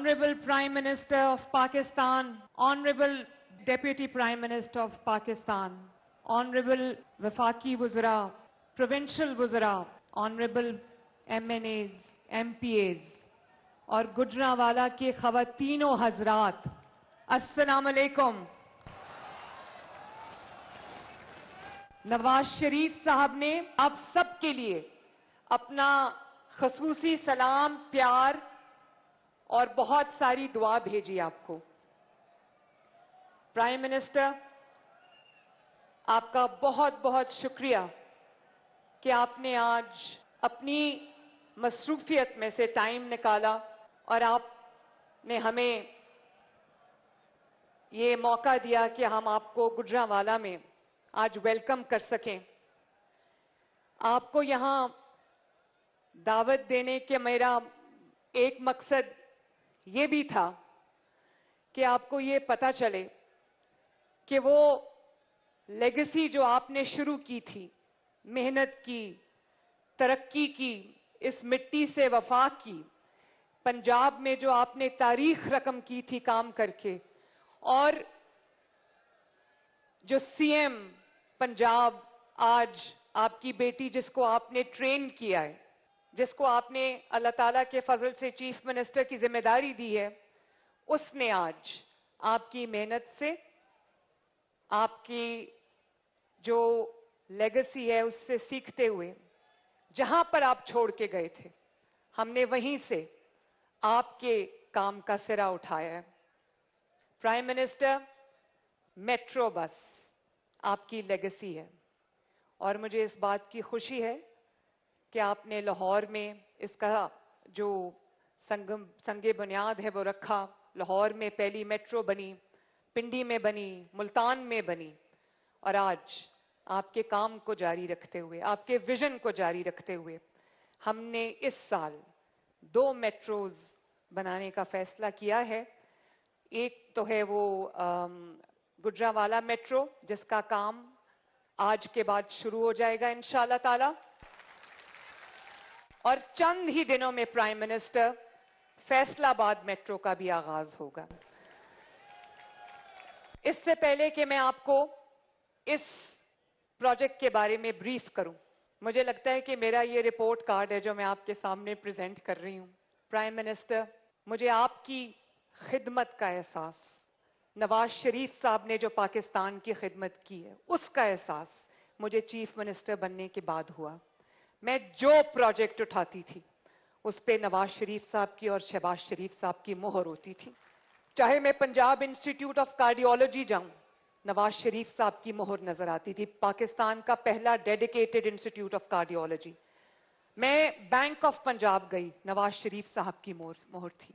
Honorable Prime Minister of Pakistan, Honorable Deputy Prime Minister of Pakistan, Honorable Wafaki Wuzara, Provincial Wuzara, Honorable MNAs, MPAs और गुजरांवाला के ख़वातीनों हज़रात, अस्सलाम अलैकुम। नवाज शरीफ साहब ने आप सब के लिए अपना खसूसी सलाम, प्यार और बहुत सारी दुआ भेजी आपको। प्राइम मिनिस्टर, आपका बहुत बहुत शुक्रिया कि आपने आज अपनी मसरूफियत में से टाइम निकाला और आपने हमें ये मौका दिया कि हम आपको गुजरांवाला में आज वेलकम कर सकें। आपको यहाँ दावत देने के मेरा एक मकसद ये भी था कि आपको ये पता चले कि वो लेगेसी जो आपने शुरू की थी, मेहनत की, तरक्की की, इस मिट्टी से वफा की, पंजाब में जो आपने तारीख रकम की थी काम करके, और जो सीएम पंजाब आज आपकी बेटी जिसको आपने ट्रेन किया है, जिसको आपने अल्लाह ताला के फजल से चीफ मिनिस्टर की जिम्मेदारी दी है, उसने आज आपकी मेहनत से, आपकी जो लेगेसी है उससे सीखते हुए जहां पर आप छोड़ के गए थे, हमने वहीं से आपके काम का सिरा उठाया है। प्राइम मिनिस्टर, मेट्रो बस आपकी लेगेसी है और मुझे इस बात की खुशी है कि आपने लाहौर में इसका जो संगे बुनियाद है वो रखा। लाहौर में पहली मेट्रो बनी, पिंडी में बनी, मुल्तान में बनी, और आज आपके काम को जारी रखते हुए, आपके विजन को जारी रखते हुए हमने इस साल 2 मेट्रोज बनाने का फैसला किया है। एक तो है वो गुजरांवाला मेट्रो जिसका काम आज के बाद शुरू हो जाएगा इंशाअल्लाह ताला, और चंद ही दिनों में प्राइम मिनिस्टर फैसलाबाद मेट्रो का भी आगाज होगा। इससे पहले कि मैं आपको इस प्रोजेक्ट के बारे में ब्रीफ करूं, मुझे लगता है कि मेरा ये रिपोर्ट कार्ड है जो मैं आपके सामने प्रेजेंट कर रही हूं। प्राइम मिनिस्टर, मुझे आपकी खिदमत का एहसास, नवाज शरीफ साहब ने जो पाकिस्तान की खिदमत की है उसका एहसास मुझे चीफ मिनिस्टर बनने के बाद हुआ। मैं जो प्रोजेक्ट उठाती थी उस पे नवाज शरीफ साहब की और शहबाज शरीफ साहब की मोहर होती थी। चाहे मैं पंजाब इंस्टीट्यूट ऑफ कार्डियोलॉजी जाऊं, नवाज शरीफ साहब की मोहर नजर आती थी, पाकिस्तान का पहला डेडिकेटेड इंस्टीट्यूट ऑफ कार्डियोलॉजी। मैं बैंक ऑफ पंजाब गई, नवाज शरीफ साहब की मोहर थी।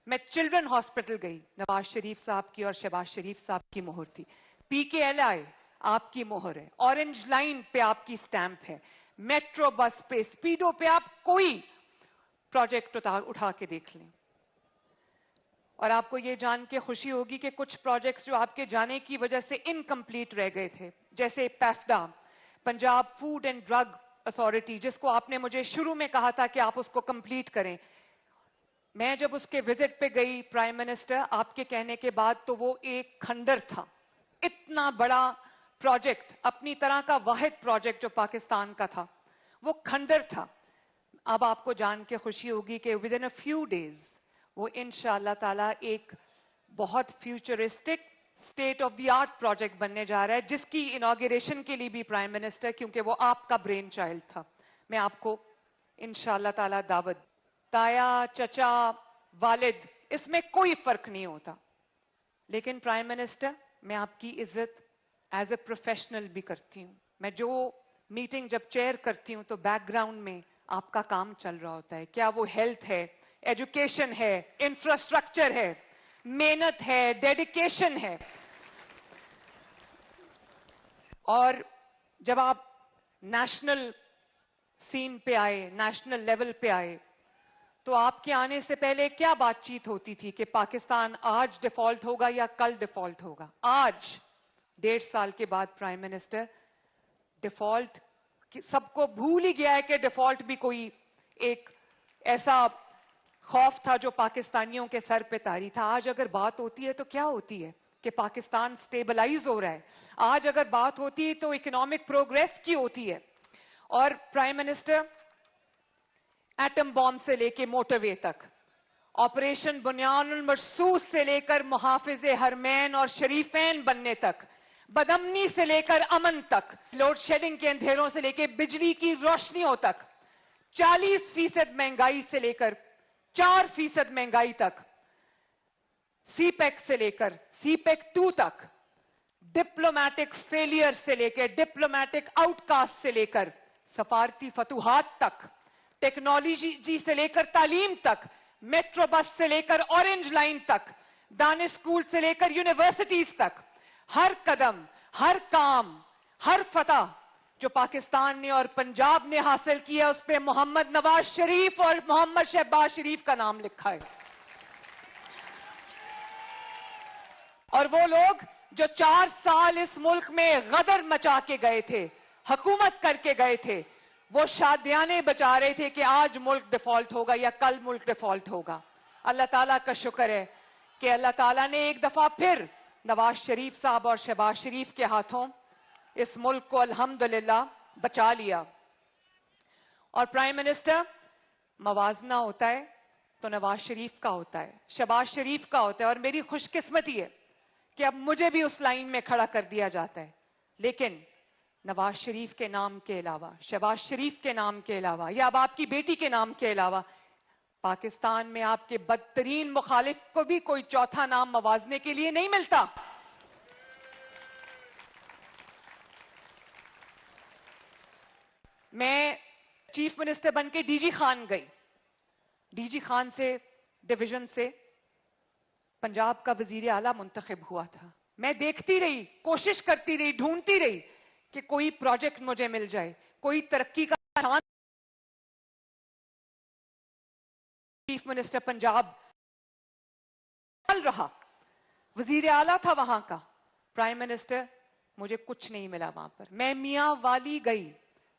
मैं चिल्ड्रन हॉस्पिटल गई, नवाज शरीफ साहब की और शहबाज शरीफ साहब की मोहर थी। PKLI आपकी मोहर है, ऑरेंज लाइन पे आपकी स्टैंप है, मेट्रो बस पे, स्पीडो पे, आप कोई प्रोजेक्ट उठा के देख लें। और आपको ये जान के खुशी होगी कि कुछ प्रोजेक्ट्स जो आपके जाने की वजह से इनकम्प्लीट रह गए थे, जैसे पैफडा, Punjab food and drug authority, जिसको आपने मुझे शुरू में कहा था कि आप उसको कंप्लीट करें। मैं जब उसके विजिट पे गई प्राइम मिनिस्टर, आपके कहने के बाद, तो वो एक खंडर था। इतना बड़ा प्रोजेक्ट, अपनी तरह का वाहिद प्रोजेक्ट जो पाकिस्तान का था, वो खंडर था। अब आपको जान के खुशी होगी कि with in a few days वो इंशाअल्लाह ताला एक बहुत futuristic state of the art project बनने जा रहा है, जिसकी इनॉग्रेशन के लिए भी प्राइम मिनिस्टर, क्योंकि वो आपका ब्रेन चाइल्ड था, मैं आपको इंशाअल्लाह ताला दावत। ताया, चचा, वालिद, इसमें कोई फर्क नहीं होता, लेकिन प्राइम मिनिस्टर, मैं आपकी इज्जत एज ए प्रोफेशनल भी करती हूँ। मैं जो मीटिंग जब चेयर करती हूँ तो बैकग्राउंड में आपका काम चल रहा होता है। क्या वो हेल्थ है, एजुकेशन है, इंफ्रास्ट्रक्चर है, मेहनत है, डेडिकेशन है। और जब आप नेशनल सीन पे आए, नेशनल लेवल पे आए, तो आपके आने से पहले क्या बातचीत होती थी कि पाकिस्तान आज डिफॉल्ट होगा या कल डिफॉल्ट होगा? आज 1.5 साल के बाद प्राइम मिनिस्टर, डिफॉल्ट सबको भूल ही गया है कि डिफॉल्ट भी कोई एक ऐसा خوف تھا جو پاکستانیوں کے سر پہ طاری تھا. آج اگر بات ہوتی ہے تو کیا ہوتی ہے کہ پاکستان سٹیبلائز ہو رہا ہے. آج اگر بات ہوتی ہے تو اکنامک پروگریس کی ہوتی ہے. اور پرائم منسٹر, ایٹم بامب سے لے کے موٹر وے تک, آپریشن بنیان المرصوص سے لے کر محافظ حرمین اور شریفین بننے تک, بدامنی سے لے کر امن تک, لوڈ شیڈنگ کے اندھیروں سے لے کے بجلی کی روشنیوں تک, 40% مہنگائی سے لے کر 4% مہنگائی تک, سی پیک سے لے کر سی پیک 2 تک, ڈپلومیٹک فیلئر سے لے کے ڈپلومیٹک آؤٹ کاسٹ سے لے کر سفارتی فتوحات تک, ٹیکنالوجی سے لے کر تعلیم تک, میٹرو بس سے لے کر اورنج لائن تک, دانش اسکول سے لے کر یونیورسٹیز تک, ہر قدم, ہر کام, ہر فتح جو پاکستان نے اور پنجاب نے حاصل کیا اس پہ محمد نواز شریف اور محمد شہباز شریف کا نام لکھا ہے. اور وہ لوگ جو 4 سال اس ملک میں غدر مچا کے گئے تھے, حکومت کر کے گئے تھے, وہ شادیانے بچا رہے تھے کہ آج ملک ڈیفالٹ ہوگا یا کل ملک ڈیفالٹ ہوگا. اللہ تعالیٰ کا شکر ہے کہ اللہ تعالیٰ نے ایک دفعہ پھر نواز شریف صاحب اور شہباز شریف کے ہاتھوں اس ملک کو الحمدللہ بچا لیا. اور پرائم منسٹر, موازنہ ہوتا ہے تو نواز شریف کا ہوتا ہے, شہباز شریف کا ہوتا ہے, اور میری خوش قسمتی ہے کہ اب مجھے بھی اس لائن میں کھڑا کر دیا جاتا ہے. لیکن نواز شریف کے نام کے علاوہ, شہباز شریف کے نام کے علاوہ, یا اب آپ کی بیٹی کے نام کے علاوہ پاکستان میں آپ کے بدترین مخالف کو بھی کوئی چوتھا نام موازنے کے لیے نہیں ملتا. میں چیف منسٹر بن کے ڈی جی خان گئی. ڈی جی خان سے, ڈویژن سے پنجاب کا وزیر اعلیٰ منتخب ہوا تھا. میں دیکھتی رہی, کوشش کرتی رہی, ڈھونڈتی رہی کہ کوئی پروجیکٹ مجھے مل جائے, کوئی ترقی کا چانس. چیف منسٹر پنجاب چل رہا, وزیر اعلیٰ تھا وہاں کا, پرائم منسٹر, مجھے کچھ نہیں ملا وہاں پر. میں میاں والی گئی,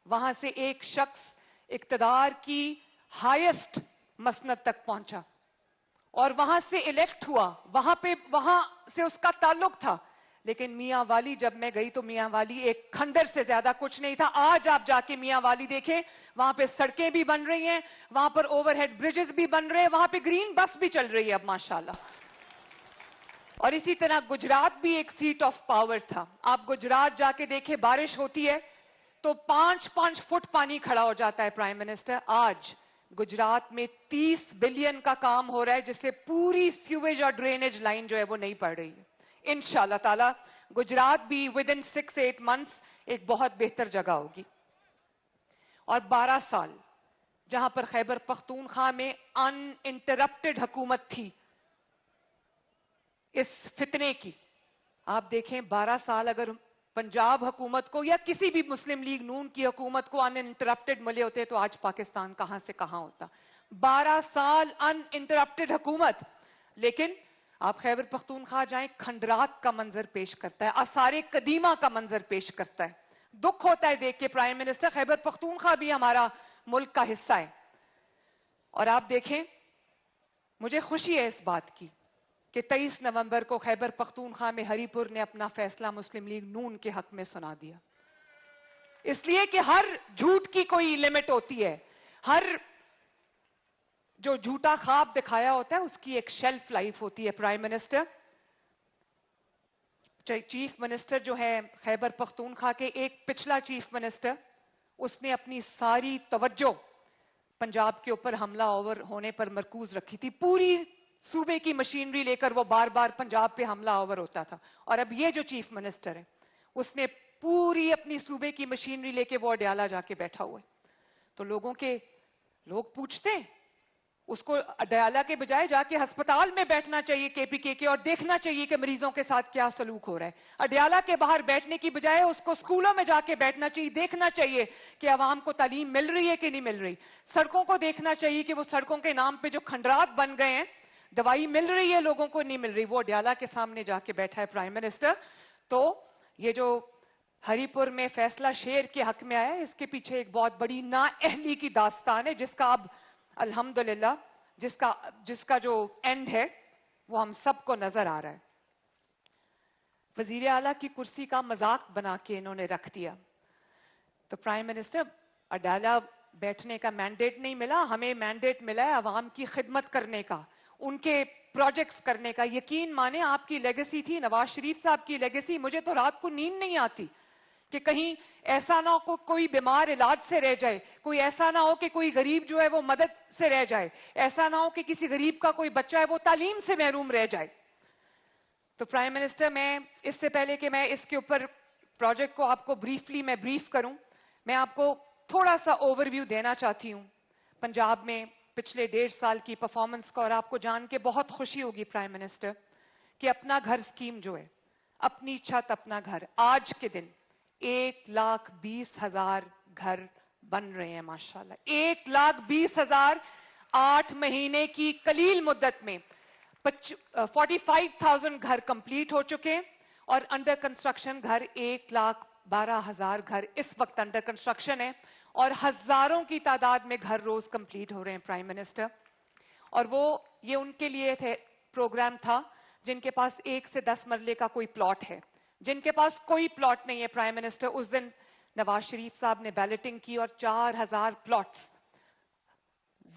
وہاں سے ایک شخص اقتدار کی ہائیسٹ مسند تک پہنچا اور وہاں سے الیکٹ ہوا, وہاں سے اس کا تعلق تھا. لیکن میاں والی جب میں گئی تو میاں والی ایک کھنڈر سے زیادہ کچھ نہیں تھا. آج آپ جا کے میاں والی دیکھیں, وہاں پہ سڑکیں بھی بن رہی ہیں, وہاں پر اوور ہیڈ بریجز بھی بن رہے ہیں, وہاں پہ گرین بس بھی چل رہی ہے اب ماشاءاللہ. اور اسی طرح گجرات بھی ایک سیٹ آف پاور تھا. آپ گجرات جا کے دیکھیں, بارش ہوتی ہے تو 5 فٹ پانی کھڑا ہو جاتا ہے. پرائم منسٹر, آج گجرات میں 30 بلین کا کام ہو رہا ہے جس سے پوری سیویج اور ڈرینیج لائن جو ہے وہ نہیں پڑ رہی ہے. انشاءاللہ تعالی گجرات بھی within 6-8 months ایک بہت بہتر جگہ ہوگی. اور 12 سال جہاں پر خیبر پختونخوا میں ان انٹرپٹڈ حکومت تھی اس فتنے کی, آپ دیکھیں 12 سال اگر پنجاب حکومت کو یا کسی بھی مسلم لیگ نون کی حکومت کو ان انٹرپٹڈ ملے ہوتے تو آج پاکستان کہاں سے کہاں ہوتا. 12 سال ان انٹرپٹڈ حکومت. لیکن آپ خیبر پختونخوا جائیں, کھنڈرات کا منظر پیش کرتا ہے, آثار قدیمہ کا منظر پیش کرتا ہے. دکھ ہوتا ہے دیکھ کے پرائم منسٹر, خیبر پختونخوا بھی ہمارا ملک کا حصہ ہے. اور آپ دیکھیں, مجھے خوشی ہے اس بات کی کہ 23 نومبر کو خیبر پختونخوا میں ہری پور نے اپنا فیصلہ مسلم لیگ نون کے حق میں سنا دیا. اس لیے کہ ہر جھوٹ کی کوئی لیمٹ ہوتی ہے, ہر جو جھوٹا خواب دکھایا ہوتا ہے اس کی ایک شیلف لائف ہوتی ہے. پرائم منسٹر, چیف منسٹر جو ہے خیبر پختونخوا کے, ایک پچھلا چیف منسٹر, اس نے اپنی ساری توجہ پنجاب کے اوپر حملہ آور ہونے پر مرکوز رکھی تھی. پوری صوبے کی مشینری لے کر وہ بار بار پنجاب پہ حملہ آور ہوتا تھا. اور اب یہ جو چیف منسٹر ہے اس نے پوری اپنی صوبے کی مشینری لے کے وہ اڈیالہ جا کے بیٹھا ہوا ہے. تو لوگ پوچھتے ہیں, اس کو اڈیالہ کے بجائے جا کے ہسپتال میں بیٹھنا چاہیے کے پی کے اور دیکھنا چاہیے کہ مریضوں کے ساتھ کیا سلوک ہو رہا ہے. اڈیالہ کے باہر بیٹھنے کی بجائے اس کو اسکولوں میں جا کے بیٹھنا چاہیے, دیکھنا چاہیے کہ عوام کو تعلیم مل رہی ہے کہ نہیں مل رہی. سڑکوں کو دیکھنا چاہیے کہ وہ سڑکوں کے نام پہ جو کھنڈرات بن گئے ہیں, دوائی مل رہی ہے لوگوں کو نہیں مل رہی. وہ اڈیالہ کے سامنے جا کے بیٹھا ہے پرائم منسٹر. تو یہ جو ہری پور میں فیصلہ شیر کے حق میں آیا ہے, اس کے پیچھے ایک بہت بڑی نااہلی کی داستان ہے جس کا اب الحمدللہ جس کا جو اینڈ ہے وہ ہم سب کو نظر آ رہا ہے. وزیر اعلیٰ کی کرسی کا مذاق بنا کے انہوں نے رکھ دیا. تو پرائم منسٹر اڈالہ بیٹھنے کا مینڈیٹ نہیں ملا, ہمیں مینڈیٹ ملا ہے عوام کی خدمت کرنے کا, ان کے پروجیکٹس کرنے کا. یقین مانے آپ کی لیگیسی تھی, نواز شریف صاحب کی لیگیسی. مجھے تو رات کو نیند نہیں آتی کہ کہیں ایسا نہ ہو کوئی بیمار علاج سے رہ جائے, کوئی ایسا نہ ہو کہ کوئی غریب جو ہے وہ مدد سے رہ جائے, ایسا نہ ہو کہ کسی غریب کا کوئی بچہ ہے وہ تعلیم سے محروم رہ جائے. تو پرائم منسٹر, میں اس سے پہلے کہ میں اس کے اوپر پروجیکٹ کو آپ کو بریف کروں, میں آپ کو تھوڑا سا اوور ویو دینا چاہتی ہوں پنجاب میں پچھلے 1.5 سال کی پرفارمنس کا. اور آپ کو جان کے بہت خوشی ہوگی پرائم منسٹر کہ اپنا گھر اسکیم جو ہے, اپنی چھت اپنا گھر, آج کے دن 1,20,000 گھر بن رہے ہیں ماشاءاللہ. 1,20,000 8 مہینے کی قلیل مدت میں 45,000 گھر کمپلیٹ ہو چکے ہیں, اور انڈر کنسٹرکشن گھر 1,12,000 گھر اس وقت انڈر کنسٹرکشن ہے, اور ہزاروں کی تعداد میں گھر روز کمپلیٹ ہو رہے ہیں پرائم منسٹر. اور وہ یہ ان کے لیے پروگرام تھا جن کے پاس 1 سے 10 مرلے کا کوئی پلاٹ ہے. جن کے پاس کوئی پلاٹ نہیں ہے پرائم منسٹر, اس دن نواز شریف صاحب نے بیلٹنگ کی اور 4,000 پلاٹس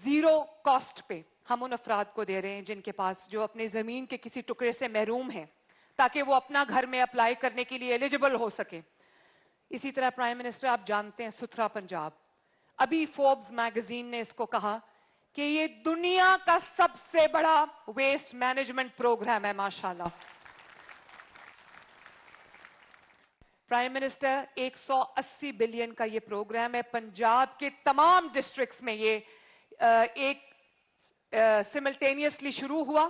زیرو کاسٹ پہ ہم ان افراد کو دے رہے ہیں جن کے پاس, جو اپنے زمین کے کسی ٹکڑے سے محروم ہیں, تاکہ وہ اپنا گھر میں اپلائی کرنے کے لیے ایلیجیبل ہو سکے. اسی طرح پرائم منسٹر آپ جانتے ہیں ستھرا پنجاب, ابھی فوربس میگزین نے اس کو کہا کہ یہ دنیا کا سب سے بڑا ویسٹ مینجمنٹ پروگرام ہے ماشاءاللہ. پرائم منسٹر 180 بلین کا یہ پروگرام ہے. پنجاب کے تمام ڈسٹرکٹس میں یہ ایک سملٹینیسلی شروع ہوا,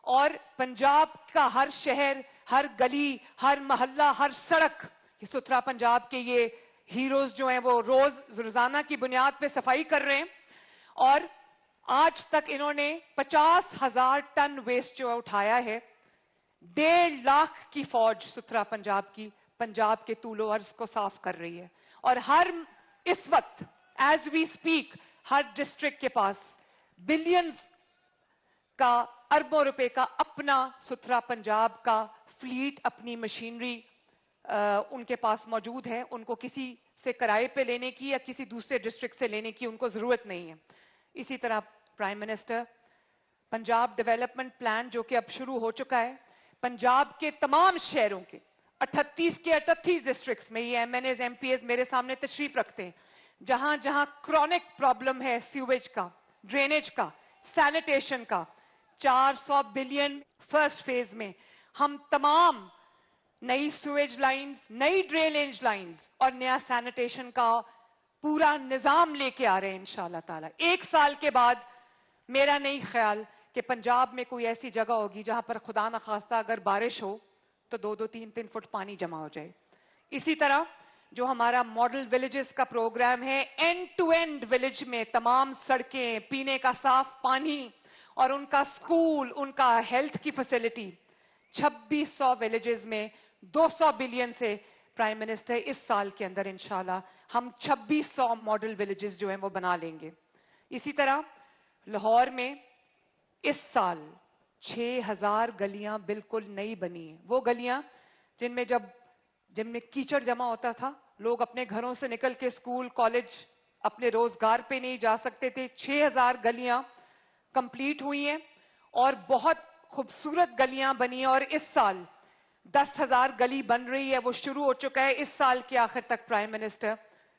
اور پنجاب کا ہر شہر, ہر گلی, ہر محلہ, ہر سڑک, یہ ستھرا پنجاب کے یہ ہیروز جو ہیں وہ روزانہ کی بنیاد پہ صفائی کر رہے ہیں. اور آج تک انہوں نے 50,000 ٹن ویسٹ جو اٹھایا ہے. 1.5 لاکھ کی فوج ستھرا پنجاب کی پنجاب کے طول و عرض کو صاف کر رہی ہے. اور اس وقت ایز وی اسپیک ہر ڈسٹرکٹ کے پاس بلینز کا, اربوں روپے کا اپنا ستھرا پنجاب کا فلیٹ, اپنی مشینری ان کے پاس موجود ہے. ان کو کسی سے کرائے پہ لینے کی یا کسی دوسرے ڈسٹرکٹ سے لینے کی ان کو ضرورت نہیں ہے. اسی طرح prime minister Punjab development plan جو کہ اب شروع ہو چکا ہے, پنجاب کے تمام شہروں کے 38 ڈسٹرکٹس میں, یہ MNAs MPAs میرے سامنے تشریف رکھتے ہیں, جہاں جہاں کرونک پرابلم ہے سیویج کا, ڈرینیج کا, سینیٹیشن کا, 400 بلین فرسٹ فیز میں ہم تمام نئی سویج لائنز, نئی ڈرینیج لائنز اور نیا سینیٹیشن کا پورا نظام لے کے آ رہے ہیں انشاءاللہ تعالی. 1 سال کے بعد میرا نہیں خیال کہ پنجاب میں کوئی ایسی جگہ ہوگی جہاں پر خدا نخواستہ اگر بارش ہو تو 2-3 فٹ پانی جمع ہو جائے. اسی طرح جو ہمارا ماڈل ولیجز کا پروگرام ہے, اینڈ ٹو اینڈ ولیج میں تمام سڑکیں, پینے کا صاف پانی اور ان کا اسکول, ان کا ہیلتھ کی فیسلٹی, 2600 ولیجز میں 200 بلین سے پرائم منسٹر اس سال کے اندر انشاءاللہ ہم 2600 ماڈل ولیجز جو ہیں وہ بنا لیں گے. اسی طرح لاہور میں اس سال 6,000 گلیاں بالکل نئی بنی ہیں. وہ گلیاں جن میں کیچڑ جمع ہوتا تھا, لوگ اپنے گھروں سے نکل کے اسکول, کالج, اپنے روزگار پہ نہیں جا سکتے تھے. 6,000 گلیاں کمپلیٹ ہوئی ہیں اور بہت خوبصورت گلیاں بنی ہیں. اور اس سال 10,000 گلی بن رہی ہے, وہ شروع ہو چکا ہے. اس سال کے آخر تک پرائم منسٹر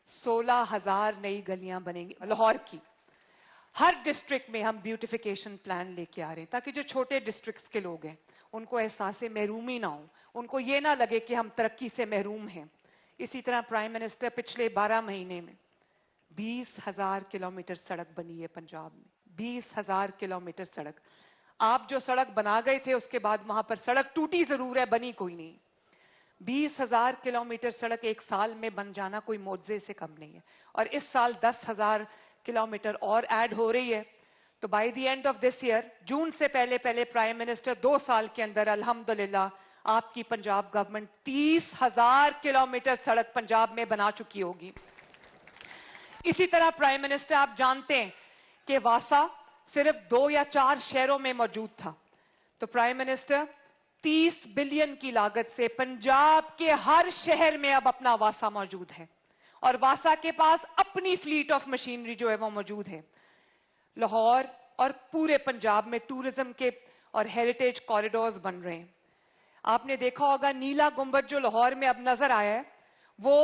16,000 نئی گلیاں بنیں گی لاہور کی. ہر ڈسٹرکٹ میں ہم بیوٹیفیکیشن پلان لے کے آ رہے ہیں تاکہ جو چھوٹے ڈسٹرکٹس کے لوگ ہیں ان کو احساس محرومی نہ ہو, ان کو یہ نہ لگے کہ ہم ترقی سے محروم ہیں. اسی طرح پرائم منسٹر پچھلے 12 مہینے میں 20,000 کلومیٹر سڑک بنی ہے پنجاب میں. 20,000 کلومیٹر سڑک. آپ جو سڑک بنا گئے تھے اس کے بعد وہاں پر سڑک ٹوٹی ضرور ہے, بنی کوئی نہیں. 20,000 کلومیٹر سڑک 1 سال میں بن جانا کوئی معجزے سے کم نہیں ہے. اور اس سال 10,000 کلومیٹر اور ایڈ ہو رہی ہے. تو by the end of this year, June سے پہلے پرائم منسٹر 2 سال کے اندر الحمدللہ آپ کی پنجاب گورنمنٹ 30,000 کلومیٹر سڑک پنجاب میں بنا چکی ہوگی. اسی طرح پرائم منسٹر آپ جانتے ہیں کہ واسا सिर्फ 2 या 4 शहरों में मौजूद था। तो प्राइम मिनिस्टर 30 बिलियन की लागत से पंजाब के हर शहर में अब अपना वासा मौजूद है और वासा के पास अपनी फ्लीट ऑफ मशीनरी जो है वो मौजूद है। लाहौर और पूरे पंजाब में टूरिज्म के और हेरिटेज कॉरिडोर्स बन रहे हैं। आपने देखा होगा नीला गुंबद जो लाहौर में अब नजर आया है, वो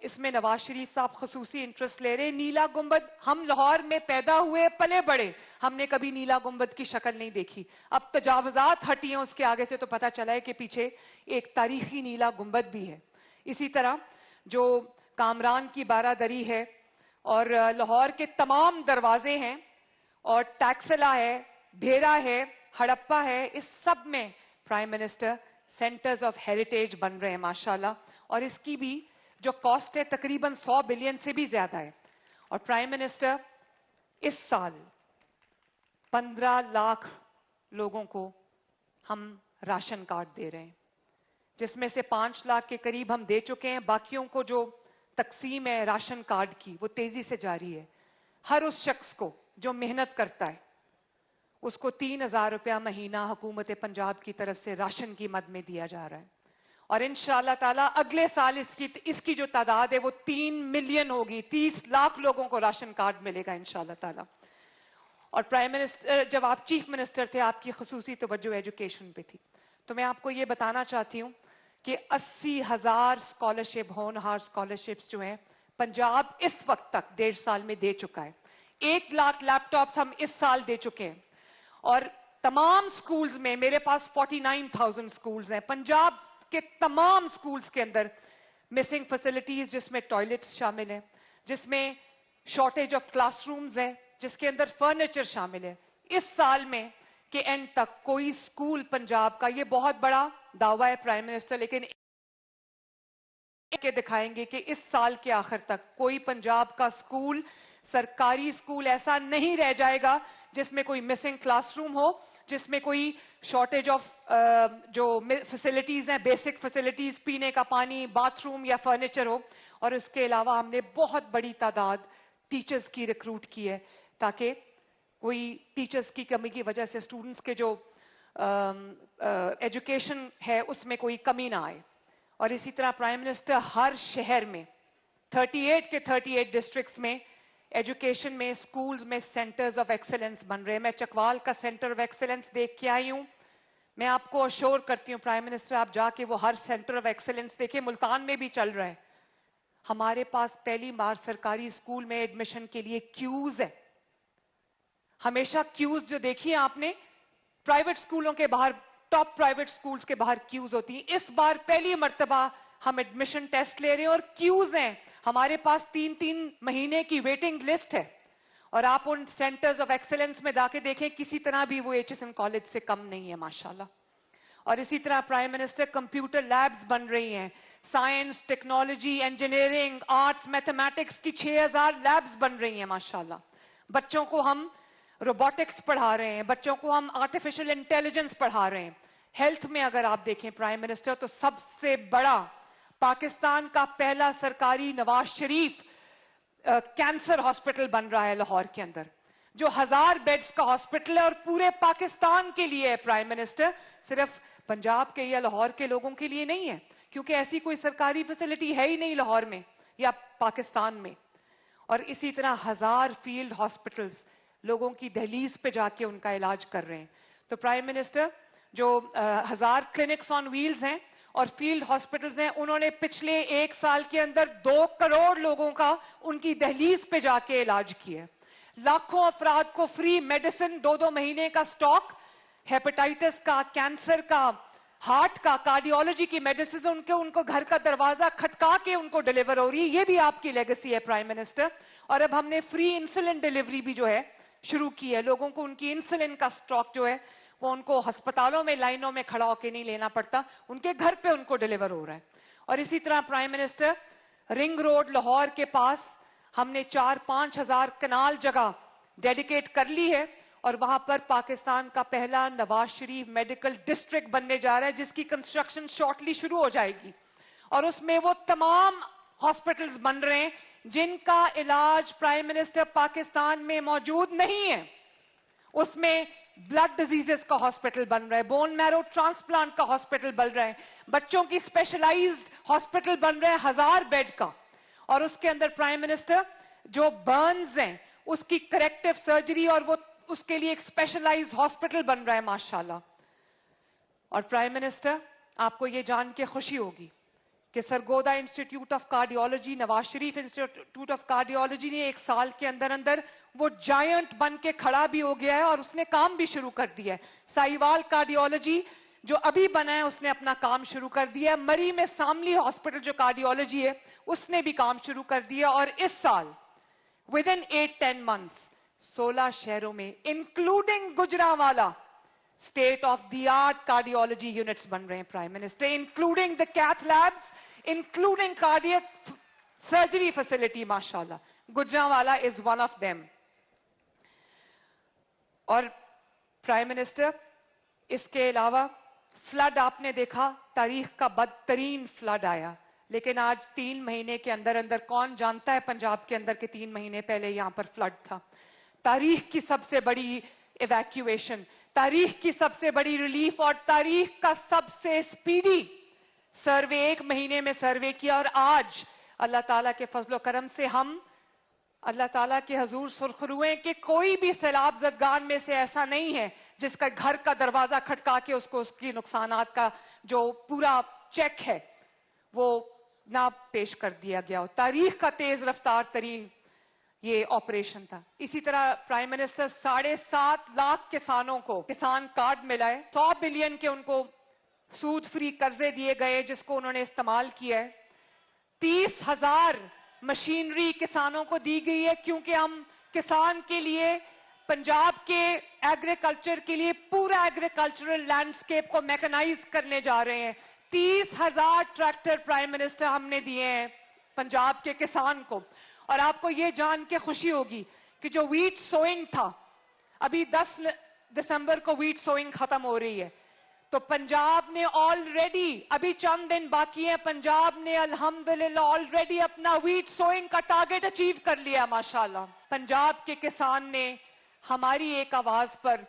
इसमें नवाज शरीफ साहब खसूसी इंटरेस्ट ले रहे हैं। नीला गुंबद, हम लाहौर में पैदा हुए पले बड़े, हमने कभी नीला गुंबद की शक्ल नहीं देखी। अब तजावजात हटी हैं उसके आगे से तो पता चला है कि पीछे एक तारीखी नीला गुंबद भी है। इसी तरह जो कामरान की बारादरी है और लाहौर के तमाम दरवाजे हैं और टैक्सला है, भेरा है, हड़प्पा है, इस सब में prime minister centres of heritage बन रहे हैं माशाल्लाह। और इसकी भी जो कॉस्ट है तकरीबन 100 बिलियन से भी ज्यादा है। और प्राइम मिनिस्टर इस साल 15 लाख लोगों को हम राशन कार्ड दे रहे हैं, जिसमें से 5 लाख के करीब हम दे चुके हैं। बाकियों को जो तकसीम है राशन कार्ड की वो तेजी से जारी है। हर उस शख्स को जो मेहनत करता है उसको 3,000 रुपया महीना हुकूमत पंजाब की तरफ से राशन की मद में दिया जा रहा है। और इंशाअल्लाह ताला अगले साल इसकी जो तादाद है वो 3 मिलियन होगी। 30 लाख लोगों को राशन कार्ड मिलेगा इंशाअल्लाह ताला। और प्राइम मिनिस्टर, जब आप चीफ मिनिस्टर थे, आपकी खसूसी तवज्जो एजुकेशन पे थी, तो मैं आपको ये बताना चाहती हूँ कि 80,000 स्कॉलरशिप, होनहार स्कॉलरशिप्स जो हैं पंजाब इस वक्त तक 1.5 साल में दे चुका है। 1 लाख लैपटॉप्स हम इस साल दे चुके हैं। और तमाम स्कूल्स में, मेरे पास 49,000 स्कूल्स हैं पंजाब के तमाम स्कूल्स के अंदर मिसिंग फैसिलिटीज, जिसमें टॉयलेट्स शामिल हैं, जिसमें शॉर्टेज ऑफ क्लासरूम्स है, जिसके अंदर फर्नीचर शामिल है। इस साल में के एंड तक कोई स्कूल पंजाब का, ये बहुत बड़ा दावा है प्राइम मिनिस्टर, लेकिन के दिखाएंगे कि इस साल के आखिर तक कोई पंजाब का स्कूल, सरकारी स्कूल ऐसा नहीं रह जाएगा जिसमें कोई मिसिंग क्लासरूम हो, जिसमें कोई शॉर्टेज ऑफ जो फैसिलिटीज हैं, बेसिक फैसिलिटीज, पीने का पानी, बाथरूम या फर्नीचर हो। और इसके अलावा हमने बहुत बड़ी तादाद टीचर्स की रिक्रूट की है ताकि कोई टीचर्स की कमी की वजह से स्टूडेंट्स के जो एजुकेशन है उसमें कोई कमी ना आए। और इसी तरह प्राइम मिनिस्टर हर शहर में 38 के 38 डिस्ट्रिक्ट्स में एजुकेशन में, स्कूल्स में सेंटर्स ऑफ एक्सेलेंस बन रहे हैं। मैं चकवाल का सेंटर ऑफ एक्सेलेंस देख के आई हूं। मैं आपको अश्योर करती हूँ प्राइम मिनिस्टर, आप जाके वो हर सेंटर ऑफ एक्सेलेंस देखिए। मुल्तान में भी चल रहा है। हमारे पास पहली बार सरकारी स्कूल में एडमिशन के लिए क्यूज है। हमेशा क्यूज जो देखिए आपने प्राइवेट स्कूलों के बाहर, टॉप प्राइवेट स्कूल्स के बाहर क्यूज होती है। इस बार पहली मर्तबा हम एडमिशन टेस्ट ले रहे हैं और क्यूज हैं। हमारे पास 3-3 महीने की वेटिंग लिस्ट है। और आप उन सेंटर्स ऑफ एक्सेलेंस में जाके देखें, किसी तरह भी वो HSN कॉलेज से कम नहीं है माशाल्लाह। और इसी तरह प्राइम मिनिस्टर कंप्यूटर लैब्स बन रही हैं। Science, technology, engineering, arts, mathematics की 6,000 लैब्स बन रही हैं माशाल्लाह। बच्चों को हम रोबोटिक्स पढ़ा रहे हैं, बच्चों को हम आर्टिफिशियल इंटेलिजेंस पढ़ा रहे हैं। हेल्थ में अगर आप देखें प्राइम मिनिस्टर, तो सबसे बड़ा पाकिस्तान का पहला सरकारी नवाज शरीफ कैंसर हॉस्पिटल बन रहा है लाहौर के अंदर, जो 1000 बेड्स का हॉस्पिटल है और पूरे पाकिस्तान के लिए है प्राइम मिनिस्टर, सिर्फ पंजाब के या लाहौर के लोगों के लिए नहीं है, क्योंकि ऐसी कोई सरकारी फैसिलिटी है ही नहीं लाहौर में या पाकिस्तान में। और इसी तरह 1000 फील्ड हॉस्पिटल्स लोगों की दहलीज पे जाके उनका इलाज कर रहे हैं। तो प्राइम मिनिस्टर जो 1000 क्लिनिक्स ऑन व्हील्स हैं और फील्ड हॉस्पिटल्स हैं, उन्होंने पिछले 1 साल के अंदर 2 करोड़ लोगों का उनकी दहलीज पे जाके इलाज किया। लाखों अफराद को फ्री मेडिसिन, 2-2 महीने का स्टॉक, हेपेटाइटिस का, कैंसर का, हार्ट का, कार्डियोलॉजी की मेडिसिन उनको घर का दरवाजा खटका के उनको डिलीवर हो रही है। ये भी आपकी लेगेसी है प्राइम मिनिस्टर। और अब हमने फ्री इंसुलिन डिलीवरी भी जो है शुरू की है। लोगों को उनकी इंसुलिन का स्टॉक जो है वो उनको अस्पतालों में लाइनों में खड़ा होकर नहीं लेना पड़ता, उनके घर पे उनको डिलीवर हो रहा है। और इसी तरह prime minister ring road Lahore के पास हमने 4-5 हजार कनाल जगह डेडिकेट कर ली है और वहां पर पाकिस्तान का पहला नवाज शरीफ मेडिकल डिस्ट्रिक्ट बनने जा रहा है, जिसकी कंस्ट्रक्शन शॉर्टली शुरू हो जाएगी। और उसमें वो तमाम हॉस्पिटल्स बन रहे हैं जिनका इलाज प्राइम मिनिस्टर पाकिस्तान में मौजूद नहीं है। उसमें ब्लड डिजीजेस का हॉस्पिटल बन रहा है, बोन मैरो ट्रांसप्लांट का हॉस्पिटल बन रहा है, बच्चों की स्पेशलाइज्ड हॉस्पिटल बन रहा है 1000 बेड का, और उसके अंदर प्राइम मिनिस्टर जो बर्न्स हैं उसकी करेक्टिव सर्जरी और वो उसके लिए एक स्पेशलाइज्ड हॉस्पिटल बन रहा है माशाल्लाह। और प्राइम मिनिस्टर, आपको ये जान के खुशी होगी कि Sargodha institute of cardiology, Nawaz Sharif institute of cardiology ने 1 साल के अंदर अंदर वो जायंट बन के खड़ा भी हो गया है और उसने काम भी शुरू कर दिया है। साहिवाल कार्डियोलॉजी जो अभी बना है उसने अपना काम शुरू कर दिया है। मरी में सामली हॉस्पिटल जो कार्डियोलॉजी है उसने भी काम शुरू कर दिया, और इस साल विद इन 8-10 मंथ्स 16 शहरों में including Gujranwala state of the art cardiology units बन रहे हैं prime minister, including the cath labs, including cardiac surgery facility, mashallah. Gujranwala is one of them. और प्राइम मिनिस्टर, इसके अलावा फ्लड आपने देखा, तारीख का बदतरीन फ्लड आया, लेकिन आज 3 महीने के अंदर अंदर, कौन जानता है पंजाब के अंदर के 3 महीने पहले यहां पर फ्लड था। तारीख की सबसे बड़ी इवैक्यूएशन, तारीख की सबसे बड़ी रिलीफ और तारीख का सबसे स्पीडी सर्वे 1 महीने में सर्वे किया। और आज अल्लाह ताला के फजलो करम से हम अल्लाह ताला के हजूर सुरखरू हैं कि कोई भी सैलाब ज़दगान में से ऐसा नहीं है जिसका घर का दरवाजा खटका के उसको उसकी नुकसानात का जो पूरा चेक है वो ना पेश कर दिया गया हो। तारीख का तेज रफ्तार तरीन ये ऑपरेशन था। इसी तरह प्राइम मिनिस्टर 7.5 लाख किसानों को किसान कार्ड मिला है, 100 बिलियन के उनको सूद फ्री कर्जे दिए गए जिसको उन्होंने इस्तेमाल किया है। 30,000 मशीनरी किसानों को दी गई है, क्योंकि हम किसान के लिए, पंजाब के एग्रीकल्चर के लिए पूरा एग्रीकल्चरल लैंडस्केप को मैकेनाइज करने जा रहे हैं। 30,000 ट्रैक्टर प्राइम मिनिस्टर हमने दिए हैं पंजाब के किसान को। और आपको ये जान के खुशी होगी कि जो वीट सोइंग था, अभी 10 दिसंबर को वीट सोइंग खत्म हो रही है, तो पंजाब ने ऑलरेडी, अभी चंद दिन बाकी है, पंजाब ने अल्हम्दुलिल्लाह ऑलरेडी अपना वीट सोइंग का टारगेट अचीव कर लिया माशाल्लाह। पंजाब के किसान ने हमारी एक आवाज पर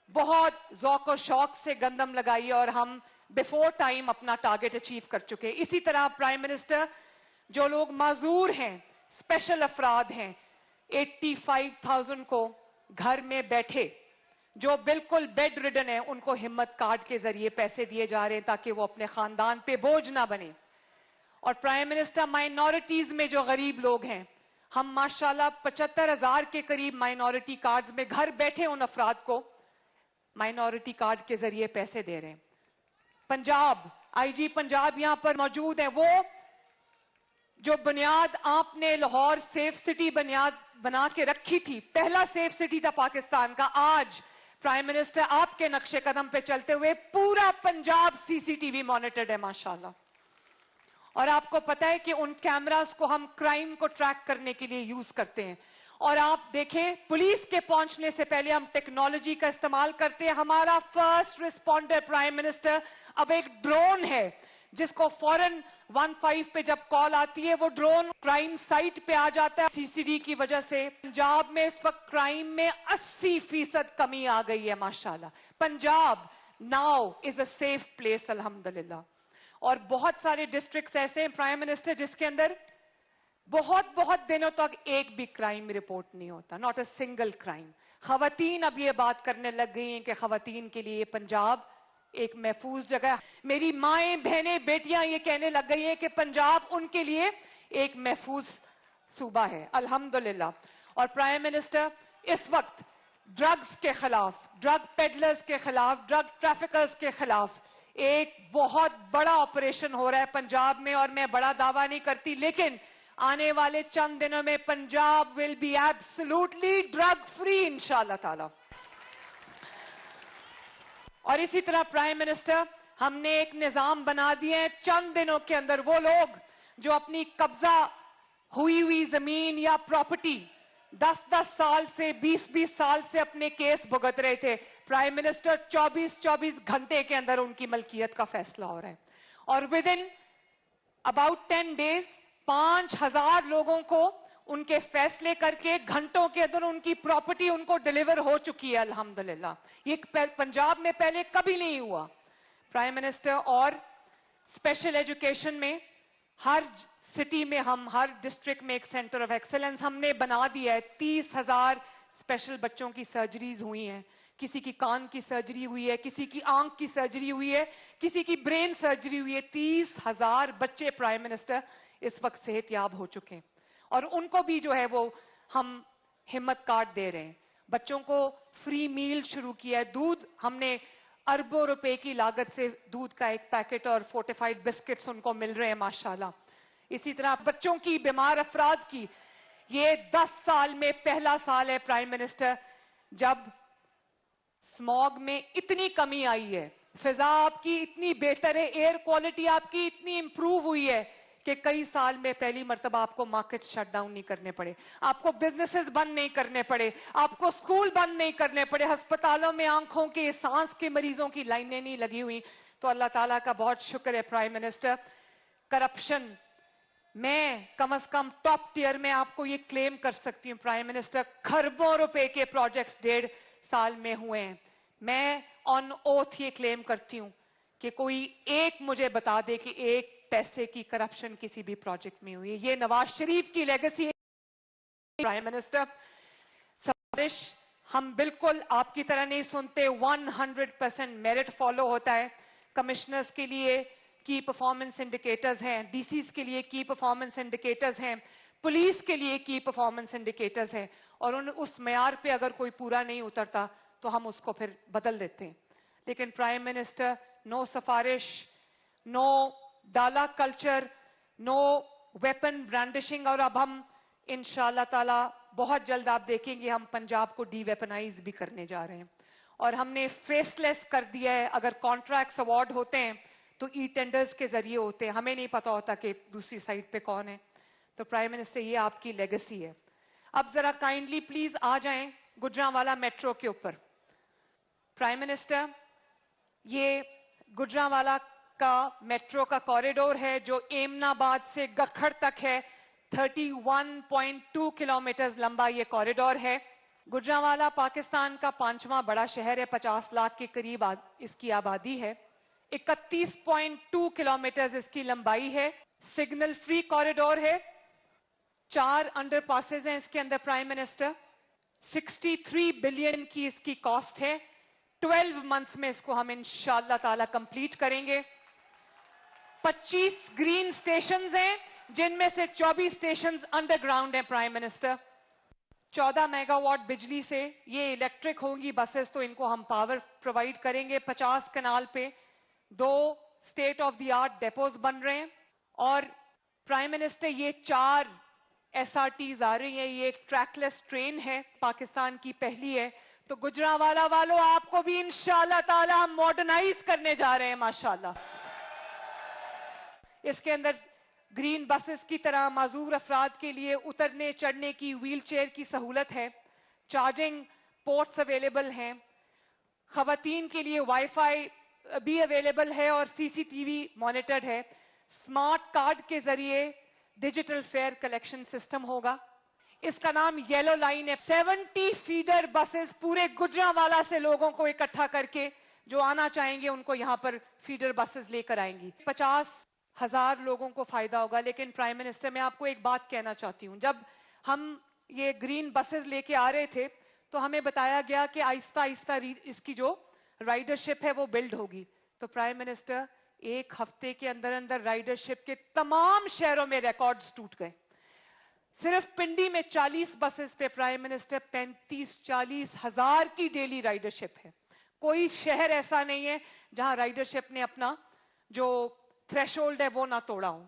बहुत ज़ौक़ और शौक से गंदम लगाई और हम बिफोर टाइम अपना टारगेट अचीव कर चुके। इसी तरह प्राइम मिनिस्टर, जो लोग माजूर हैं, स्पेशल अफराद हैं, 85,000 को घर में बैठे जो बिल्कुल बेड रिडन है, उनको हिम्मत कार्ड के जरिए पैसे दिए जा रहे हैं ताकि वो अपने खानदान पे बोझ ना बने। और प्राइम मिनिस्टर, माइनॉरिटीज में जो गरीब लोग हैं, हम माशाल्लाह 75,000 के करीब माइनॉरिटी कार्ड्स में घर बैठे उन अफराद को माइनॉरिटी कार्ड के जरिए पैसे दे रहे हैं। पंजाब, आईजी पंजाब यहां पर मौजूद है। वो जो बुनियाद आपने लाहौर सेफ सिटी बुनियाद बना के रखी थी, पहला सेफ सिटी था पाकिस्तान का, आज प्राइम मिनिस्टर आपके नक्शे कदम पे चलते हुए पूरा पंजाब सीसीटीवी मॉनिटर्ड है माशाल्लाह। और आपको पता है कि उन कैमरास को हम क्राइम को ट्रैक करने के लिए यूज करते हैं। और आप देखें, पुलिस के पहुंचने से पहले हम टेक्नोलॉजी का इस्तेमाल करते हैं। हमारा फर्स्ट रिस्पॉन्डर प्राइम मिनिस्टर अब एक ड्रोन है जिसको फौरन 15 पे जब कॉल आती है वो ड्रोन क्राइम साइट पे आ जाता है। सीसीडी की वजह से पंजाब में इस वक्त क्राइम में 80% कमी आ गई है माशाल्लाह। Punjab now is a safe place अल्हम्दुलिल्लाह। और बहुत सारे डिस्ट्रिक्ट्स ऐसे हैं प्राइम मिनिस्टर जिसके अंदर बहुत दिनों तक एक भी क्राइम रिपोर्ट नहीं होता, नॉट अ सिंगल क्राइम। खवातीन अब ये बात करने लग गई हैं कि खवातीन के लिए पंजाब एक महफूज जगह। मेरी माएं, बहनें, बेटियां ये कहने लग गई हैं कि पंजाब उनके लिए एक महफूज सूबा है अल्हम्दुलिल्लाह। और प्राइम मिनिस्टर, इस वक्त ड्रग्स के खिलाफ, ड्रग पेडलर्स के खिलाफ, ड्रग ट्रैफिकर्स के खिलाफ एक बहुत बड़ा ऑपरेशन हो रहा है पंजाब में। और मैं बड़ा दावा नहीं करती, लेकिन आने वाले चंद दिनों में Punjab will be absolutely drug free इंशाअल्लाह ताला। और इसी तरह प्राइम मिनिस्टर, हमने एक निजाम बना दिए हैं, चंद दिनों के अंदर वो लोग जो अपनी कब्जा हुई जमीन या प्रॉपर्टी 10-10 साल से, 20-20 साल से अपने केस भुगत रहे थे, प्राइम मिनिस्टर 24-24 घंटे के अंदर उनकी मलकियत का फैसला हो रहा है। और विद इन अबाउट 10 डेज 5,000 लोगों को ان کے فیصلے کر کے گھنٹوں کے اندر ان کی پراپرٹی ان کو ڈیلیور ہو چکی ہے الحمدللہ. یہ پنجاب میں پہلے کبھی نہیں ہوا. پرائم منسٹر اور اسپیشل ایجوکیشن میں ہر سٹی میں ہر ڈسٹرکٹ میں ایک سینٹر آف ایکسلنس ہم نے بنا دیا ہے. 30,000 اسپیشل بچوں کی سرجریز ہوئی ہیں. کسی کی کان کی سرجری ہوئی ہے, کسی کی آنکھ کی سرجری ہوئی ہے, کسی کی برین سرجری ہوئی ہے. 30,000 بچے پرائم منسٹر اس وقت صحت یاب ہو چکے ہیں, اور ان کو بھی جو ہے وہ ہم ہمت کارڈ دے رہے ہیں. بچوں کو فری میل شروع کیا ہے. دودھ ہم نے اربوں روپے کی لاگت سے دودھ کا ایک پیکٹ اور فورٹیفائڈ بسکٹس ان کو مل رہے ہیں ماشاءاللہ. اسی طرح بچوں کی, بیمار افراد کی, یہ 10 سال میں پہلا سال ہے پرائم منسٹر جب اسموگ میں اتنی کمی آئی ہے. فضا آپ کی اتنی بہتر ہے, ایئر کوالٹی آپ کی اتنی امپروو ہوئی ہے کہ کئی سال میں پہلی مرتبہ آپ کو مارکیٹ شٹ ڈاؤن نہیں کرنے پڑے, آپ کو بزنسز بند نہیں کرنے پڑے, آپ کو سکول بند نہیں کرنے پڑے, ہسپتالوں میں آنکھوں کے, سانس کے مریضوں کی لائنیں نہیں لگی ہوئی. تو اللہ تعالیٰ کا بہت شکر ہے پرائم منسٹر. کرپشن میں کم از کم ٹاپ ٹیئر میں آپ کو یہ کلیم کر سکتی ہوں پرائم منسٹر, کھربوں روپے کے پروجیکٹس 1.5 سال میں ہوئے ہیں. میں آن اوتھ یہ کلیم کرتی ہوں کہ کوئی ایک مجھے بتا دے کہ ایک پیسے کی کرپشن کسی بھی پروجیکٹ میں ہوئی ہے. یہ نواز شریف کی لیگسی ہے پرائم منسٹر. سفارش ہم بالکل آپ کی طرح نہیں سنتے, 100% میرٹ فالو ہوتا ہے. کمشنرز کے لیے کی پرفارمنس انڈیکیٹرز ہیں, ڈی سیز کے لیے کی پرفارمنس انڈیکیٹرز ہیں, پولیس کے لیے کی پرفارمنس انڈیکیٹرز ہیں, اور اس معیار پہ اگر کوئی پورا نہیں اترتا تو ہم اس کو پھر بدل دیتے ہیں. لیکن پرائم منسٹر, نو سفارش, نو ڈالا کلچر, نو ویپن برانڈشنگ, اور اب ہم انشاءاللہ تعالی بہت جلد آپ دیکھیں گے ہم پنجاب کو ڈی ویپنائز بھی کرنے جا رہے ہیں, اور ہم نے فیس لیس کر دیا ہے. اگر کانٹریکٹس اوارڈ ہوتے ہیں تو ای ٹینڈرز کے ذریعے ہوتے ہیں, ہمیں نہیں پتا ہوتا کہ دوسری سائڈ پہ کون ہے. تو پرائم منسٹر یہ آپ کی لیگسی ہے. اب ذرا کائنڈلی پلیز آ جائیں گجرانوالا میٹرو کے اوپر. پرائم منسٹر, یہ گجرانوالا کا میٹرو کا کوریڈور ہے جو ایمنا آباد سے گکھڑ تک ہے. 31.2 کلومیٹرز لمبا یہ کوریڈور ہے. گجرانوالا پاکستان کا 5واں بڑا شہر ہے, 50 لاکھ کے قریب اس کی آبادی ہے. 31.2 کلومیٹرز اس کی لمبائی ہے. سگنل فری کوریڈور ہے. 4 انڈر پاسز ہیں اس کے اندر پرائم منسٹر. 63 بلین کی اس کی کاسٹ ہے. 12 منتھس میں اس کو ہم انشاءاللہ تعالی کمپلیٹ کریں گے. 25 گرین سٹیشنز ہیں جن میں سے 24 سٹیشنز انڈر گراؤنڈ ہیں پرائم منسٹر. 14 میگا واٹ بجلی سے یہ الیکٹرک ہوں گی بسز, تو ان کو ہم پاور پرووائڈ کریں گے. 50 کنال پہ 2 state of the art depots بن رہے ہیں. اور پرائم منسٹر, یہ 4 ایس آر ٹیز آ رہی ہیں. یہ ایک ٹریک لیس ٹرین ہے, پاکستان کی پہلی ہے. تو گجرانوالا والوں آپ کو بھی انشاءاللہ تعالی ہم ماڈرنائز کرنے جا رہے ہیں ماشاءاللہ. اس کے اندر گرین بسز کی طرح معذور افراد کے لیے اترنے چڑھنے کی ویل چیئر کی سہولت ہے. چارجنگ پورٹس اویلیبل ہیں. خواتین کے لیے وائی فائی بھی اویلیبل ہے اور سی سی ٹی وی مانیٹرڈ ہے. اسمارٹ کارڈ کے ذریعے ڈیجیٹل فیئر کلیکشن سسٹم ہوگا. اس کا نام یلو لائن ہے. 70 فیڈر بسز پورے گجرانوالا سے لوگوں کو اکٹھا کر کے جو آنا چاہیں گے ان کو یہاں پر فیڈر بسز لے کر آئیں گی. 50,000 لوگوں کو فائدہ ہوگا. لیکن پرائم منسٹر, میں آپ کو ایک بات کہنا چاہتی ہوں. جب ہم یہ گرین بسز لے کے آ رہے تھے تو ہمیں بتایا گیا کہ آہستہ آہستہ اس کی جو رائڈرشپ ہے وہ بلڈ ہوگی. تو پرائم منسٹر, 1 ہفتے کے اندر اندر رائڈرشپ کے تمام شہروں میں ریکارڈز ٹوٹ گئے. صرف پنڈی میں 40 بسز پہ پرائم منسٹر 35-40 ہزار کی ڈیلی رائڈرشپ ہے. کوئی شہر ایسا نہیں ہے جہاں رائڈرشپ نے اپنا جو تھریشولڈ ہے وہ نہ توڑا ہو.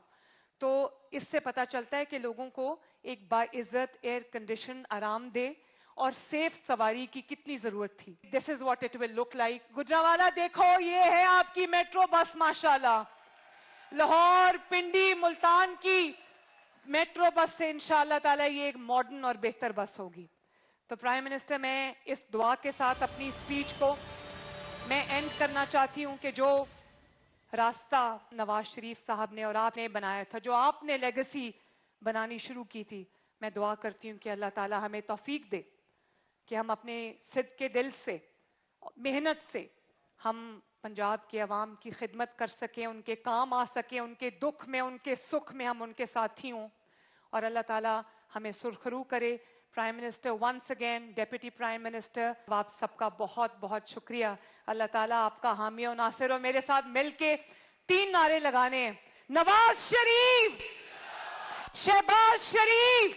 تو اس سے پتا چلتا ہے کہ لوگوں کو ایک باعزت ایئر کنڈیشن آرام دہ اور سیف سواری کی کتنی ضرورت تھی. This is what it will look like. Gujranwala دیکھو, یہ ہے آپ کی میٹرو بس ماشاءاللہ. لاہور, پنڈی, ملتان کی میٹرو بس سے انشاءاللہ تعالی یہ ایک ماڈرن اور بہتر بس ہوگی. تو پرائم منسٹر, میں اس دعا کے ساتھ اپنی اسپیچ کو میں اینڈ کرنا چاہتی ہوں کہ جو راستہ نواز شریف صاحب نے اور آپ نے بنایا تھا, جو آپ نے لیگسی بنانی شروع کی تھی, मैं दुआ करती हूँ कि अल्लाह ताला हमें तौफीक दे कि हम अपने सिद्क के दिल से, मेहनत से हम पंजाब के अवाम की खिदमत कर सकें, उनके काम आ सकें, उनके दुख में, उनके सुख में हम उनके साथी हों, और अल्लाह ताला हमें सुरखरू करे। Prime minister, once again deputy prime minister, आप सबका बहुत बहुत शुक्रिया। अल्लाह ताला आपका हामी और नासिर, और मेरे साथ मिलके 3 नारे लगाने हैं। नवाज शरीफ, शहबाज शरीफ,